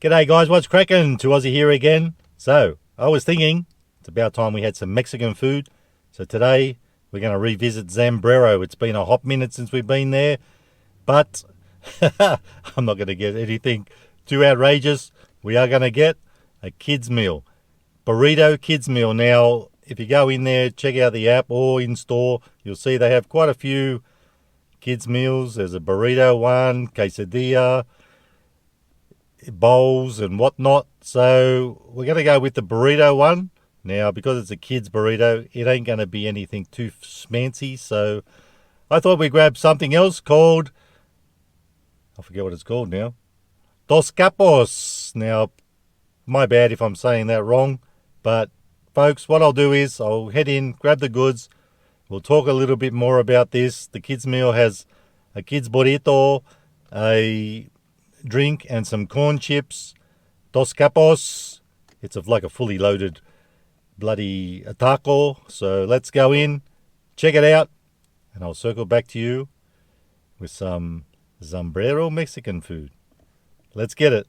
G'day guys, what's cracking? Aussie here again. So, I was thinking it's about time we had some Mexican food. So today we're going to revisit Zambrero. It's been a hot minute since we've been there, but I'm not going to get anything too outrageous. We are going to get a kids meal. Burrito kids meal. Now, if you go in there, check out the app or in store, you'll see they have quite a few kids meals. There's a burrito one, quesadilla, bowls and whatnot. So we're going to go with the burrito one. Now, because it's a kid's burrito, it ain't going to be anything too fancy. So I thought we'd grab something else called, I forget what it's called now, Dos Capas. Now, my bad if I'm saying that wrong, but folks, what I'll do is I'll head in, grab the goods. We'll talk a little bit more about this. The kids meal has a kids burrito, a drink and some corn chips. Dos Capas. It's like a fully loaded bloody taco. So let's go in, check it out, and I'll circle back to you with some Zambrero Mexican food. Let's get it.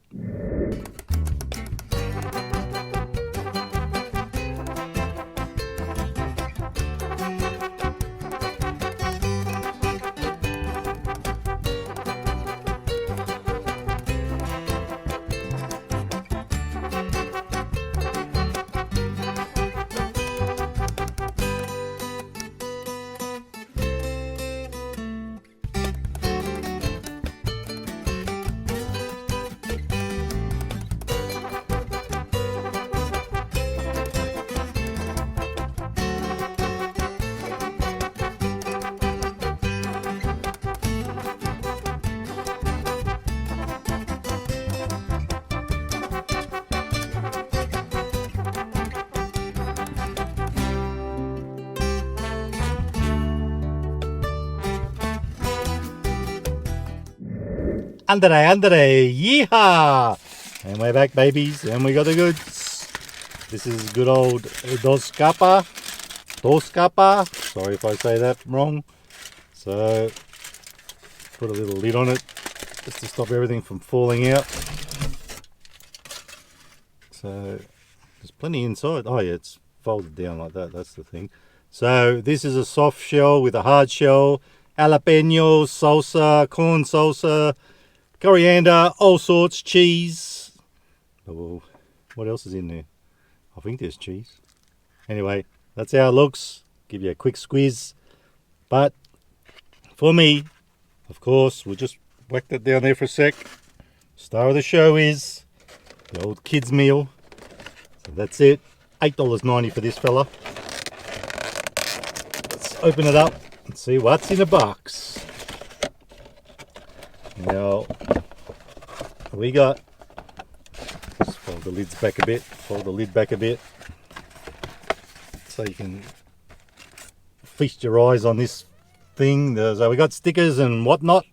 Andre, yeehaw! And we're back, babies, and we got the goods. This is good old Dos Capa. Sorry if I say that wrong. So, put a little lid on it, just to stop everything from falling out. So, there's plenty inside. Oh yeah, it's folded down like that, that's the thing. So, this is a soft shell with a hard shell, jalapeno, salsa, corn salsa, coriander, all sorts, cheese. Oh, what else is in there? I think there's cheese. Anyway, that's how it looks. Give you a quick squeeze. But for me, of course, we'll just whack that down there for a sec. Star of the show is the old kids meal. So that's it. $8.90 for this fella. Let's open it up and see what's in the box. Now, we got, just fold the lid back a bit, so you can feast your eyes on this thing. So we got stickers and whatnot.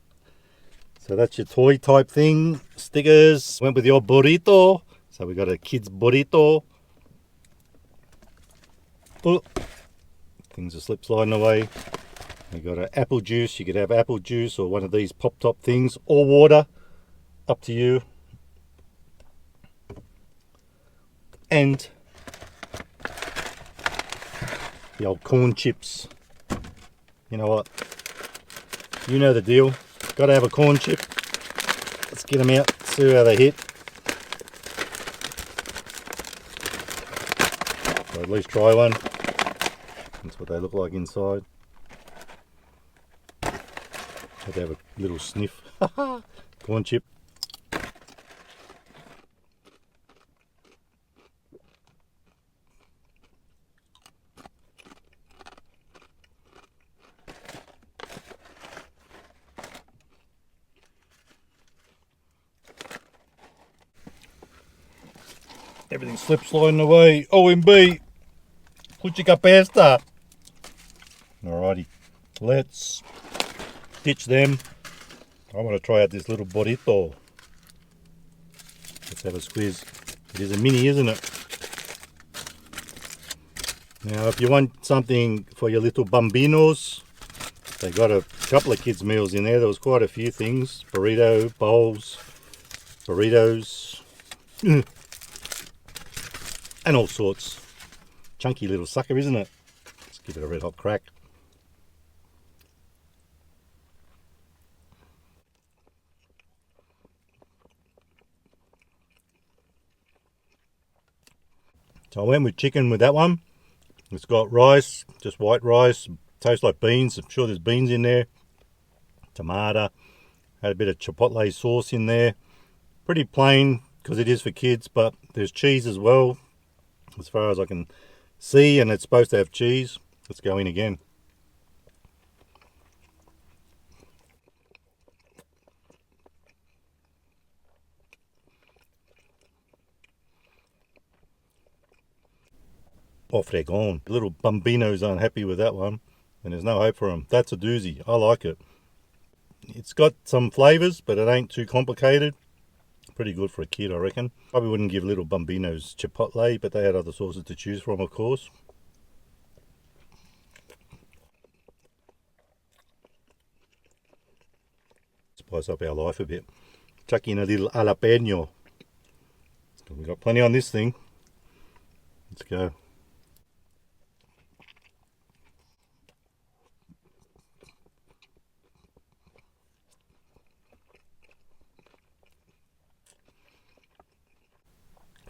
So that's your toy type thing. Stickers went with your burrito. So we got a kid's burrito. Oh, things are slip sliding away. We got an apple juice. You could have apple juice or one of these pop top things, or water, up to you. And the old corn chips. You know what? You know the deal. Got to have a corn chip. Let's get them out, see how they hit. So at least try one. That's what they look like inside. Had to have a little sniff. Corn chip. Everything slips sliding away. OMB. Puchica pasta. Alrighty. Let's ditch them. I want to try out this little burrito. Let's have a squeeze. It is a mini, isn't it? Now, if you want something for your little bambinos, they got a couple of kids' meals in there. There was quite a few things. Burrito, bowls, burritos, and all sorts. Chunky little sucker, isn't it? Let's give it a red hot crack. So I went with chicken with that one. It's got rice, just white rice, tastes like beans. I'm sure there's beans in there. Tomato, had a bit of chipotle sauce in there. Pretty plain because it is for kids, but there's cheese as well, as far as I can see, and it's supposed to have cheese. Let's go in again. Off they're gone. The little bambinos aren't happy with that one, and there's no hope for them. That's a doozy. I like it. It's got some flavours, but it ain't too complicated. Pretty good for a kid, I reckon. Probably wouldn't give little bambinos chipotle, but they had other sauces to choose from, of course. Spice up our life a bit. Chuck in a little jalapeno. We've got plenty on this thing. Let's go.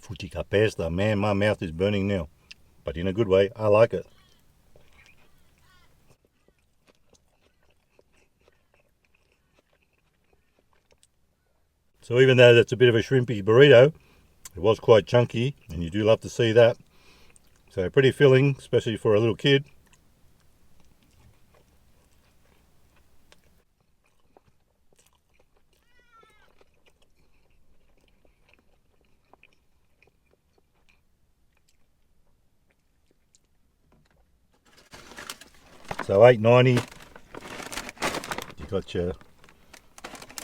Futica pasta, man, my mouth is burning now, but in a good way. I like it. So even though that's a bit of a shrimpy burrito, it was quite chunky, and you do love to see that. So pretty filling, especially for a little kid. So $8.90. You got your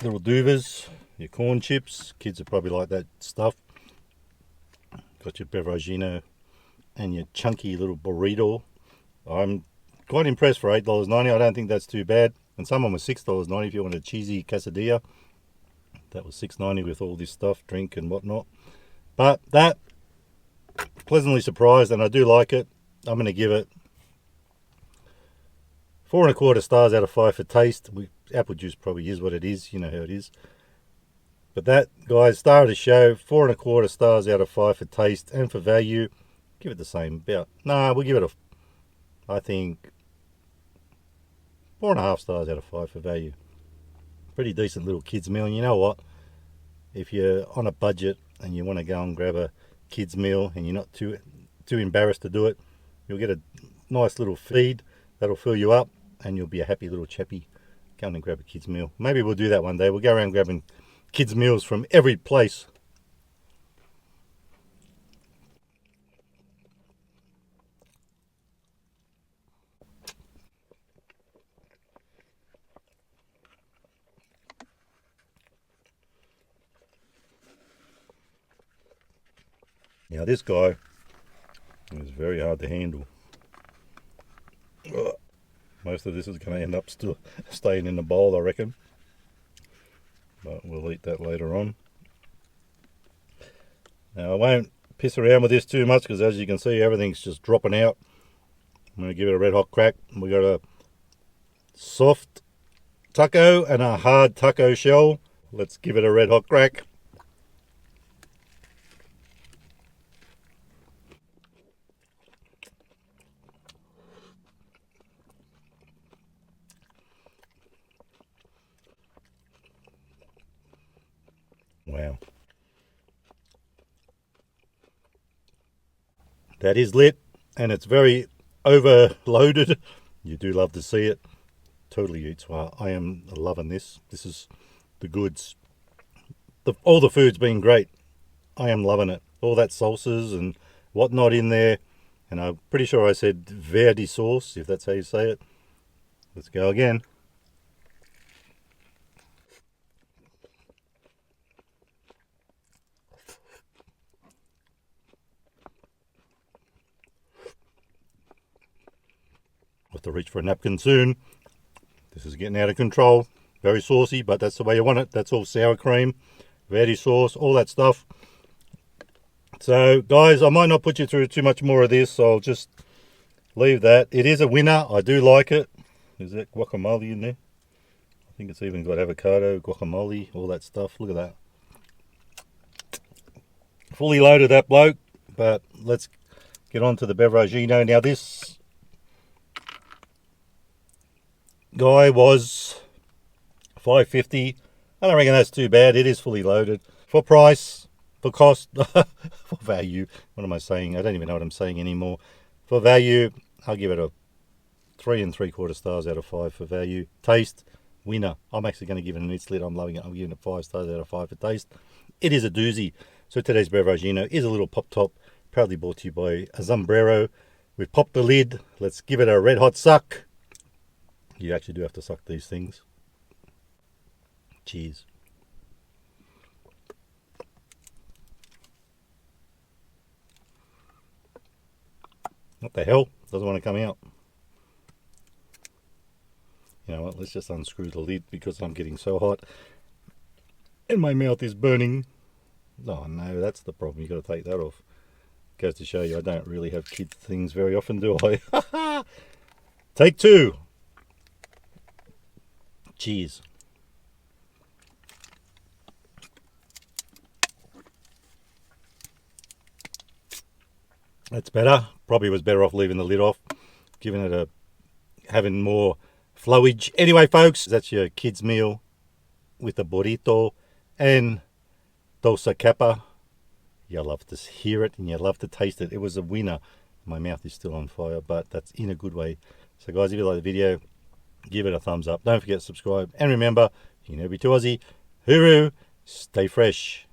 little duvas, your corn chips. Kids are probably like that stuff. Got your beveragino and your chunky little burrito. I'm quite impressed for $8.90. I don't think that's too bad. And someone was $6.90 if you want a cheesy quesadilla. That was $6.90 with all this stuff, drink and whatnot. But that, pleasantly surprised, and I do like it. I'm going to give it 4.25 stars out of 5 for taste. Apple juice probably is what it is. You know how it is. But that, guys, star of the show, 4.25 stars out of 5 for taste, and for value, give it the same. We'll give it I think 4.5 stars out of 5 for value. Pretty decent little kids meal. And you know what? If you're on a budget and you want to go and grab a kids meal and you're not too embarrassed to do it, you'll get a nice little feed that'll fill you up, and you'll be a happy little chappy going and grab a kids meal. Maybe we'll do that one day. We'll go around grabbing kids meals from every place. Now this guy is very hard to handle. Most of this is going to end up still staying in the bowl, I reckon. But we'll eat that later on. Now I won't piss around with this too much because, as you can see, everything's just dropping out. I'm going to give it a red hot crack. We got a soft taco and a hard taco shell. Let's give it a red hot crack. Wow. That is lit, and it's very overloaded. You do love to see it. Totally eats well. I am loving this. This is the goods. All the food's been great. I am loving it. All that salsas and whatnot in there. And I'm pretty sure I said verde sauce, if that's how you say it. Let's go again. Have to reach for a napkin soon. This is getting out of control. Very saucy, but that's the way you want it. That's all sour cream, verde sauce, all that stuff. So guys, I might not put you through too much more of this. So I'll just leave that. It is a winner. I do like it. Is there guacamole in there? I think it's even got avocado, guacamole, all that stuff. Look at that. Fully loaded, that bloke. But let's get on to the beveragino. Now this guy was $5.50. I don't reckon that's too bad. It is fully loaded. For price, for cost, for value. What am I saying? I don't even know what I'm saying anymore. For value, I'll give it a 3 3/4 stars out of 5 for value. Taste, winner. I'm actually going to give it an eat slit. I'm loving it. I'm giving it 5 stars out of 5 for taste. It is a doozy. So today's beveragino is a little pop top, proudly brought to you by Zambrero. We've popped the lid. Let's give it a red hot suck. You actually do have to suck these things. Cheers. What the hell? Doesn't want to come out. You know what? Let's just unscrew the lid because I'm getting so hot. And my mouth is burning. Oh no, that's the problem. You've got to take that off. Goes to show you I don't really have kid things very often, do I? Take 2. Cheers. That's better. Probably was better off leaving the lid off, giving it a having more flowage. Anyway, folks, that's your kids' meal with a burrito and dosa capa. You love to hear it and you love to taste it. It was a winner. My mouth is still on fire, but that's in a good way. So guys, if you like the video, give it a thumbs up. Don't forget to subscribe. And remember, you never be too Aussie. Hooroo, stay fresh.